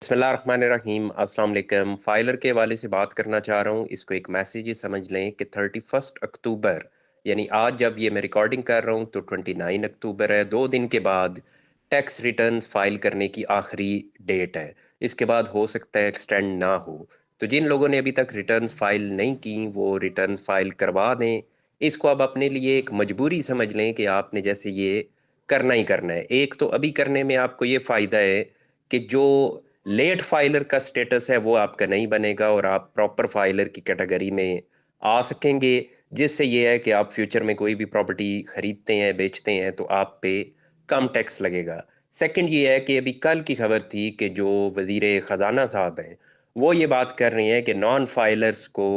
बिस्मिल्लाहिर्रहमानिर्रहीम अस्सलाम वालेकुम। फाइलर के हवाले से बात करना चाह रहा हूँ। इसको एक मैसेज ही समझ लें कि 31 अक्टूबर यानी आज जब ये मैं रिकॉर्डिंग कर रहा हूँ तो 29 अक्टूबर है। 2 दिन के बाद टैक्स रिटर्न्स फाइल करने की आखिरी डेट है। इसके बाद हो सकता है एक्सटेंड ना हो। तो जिन लोगों ने अभी तक रिटर्न्स फाइल नहीं की वो रिटर्न्स फाइल करवा दें। इसको अब अपने लिए एक मजबूरी समझ लें कि आपने जैसे ये करना ही करना है। एक तो अभी करने में आपको ये फायदा है कि जो लेट फाइलर का स्टेटस है वो आपका नहीं बनेगा और आप प्रॉपर फाइलर की कैटेगरी में आ सकेंगे, जिससे ये है कि आप फ्यूचर में कोई भी प्रॉपर्टी खरीदते हैं बेचते हैं तो आप पे कम टैक्स लगेगा। सेकंड ये है कि अभी कल की खबर थी कि जो वजीर खजाना साहब हैं वो ये बात कर रहे हैं कि नॉन फाइलर्स को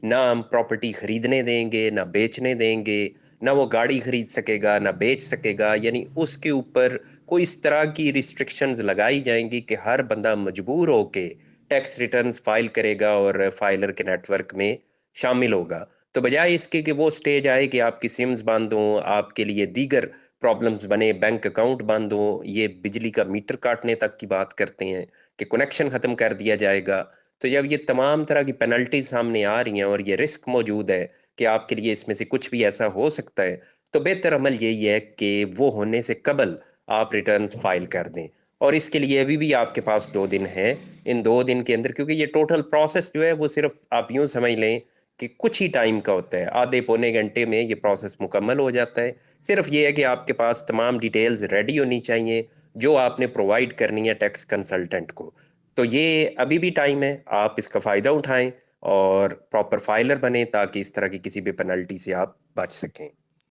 ना हम प्रॉपर्टी खरीदने देंगे ना बेचने देंगे, ना वो गाड़ी खरीद सकेगा ना बेच सकेगा। यानी उसके ऊपर कोई इस तरह की रिस्ट्रिक्शंस लगाई जाएंगी कि हर बंदा मजबूर होके टैक्स रिटर्न्स फाइल करेगा और फाइलर के नेटवर्क में शामिल होगा। तो बजाय इसके कि वो स्टेज आए कि आपकी सिम्स बंद हों, आपके लिए दीगर प्रॉब्लम्स बने, बैंक अकाउंट बंद हो, ये बिजली का मीटर काटने तक की बात करते हैं कि कनेक्शन खत्म कर दिया जाएगा। तो जब ये तमाम तरह की पेनल्टीज सामने आ रही हैं और ये रिस्क मौजूद है कि आपके लिए इसमें से कुछ भी ऐसा हो सकता है, तो बेहतर अमल यही है कि वो होने से कबल आप रिटर्न्स फाइल कर दें। और इसके लिए अभी भी आपके पास 2 दिन है। इन 2 दिन के अंदर, क्योंकि ये टोटल प्रोसेस जो है वो सिर्फ आप यूं समझ लें कि कुछ ही टाइम का होता है, आधे पौने घंटे में ये प्रोसेस मुकम्मल हो जाता है। सिर्फ ये है कि आपके पास तमाम डिटेल्स रेडी होनी चाहिए जो आपने प्रोवाइड करनी है टैक्स कंसल्टेंट को। तो ये अभी भी टाइम है, आप इसका फायदा उठाएं और प्रॉपर फाइलर बने ताकि इस तरह की किसी भी पेनल्टी से आप बच सकें।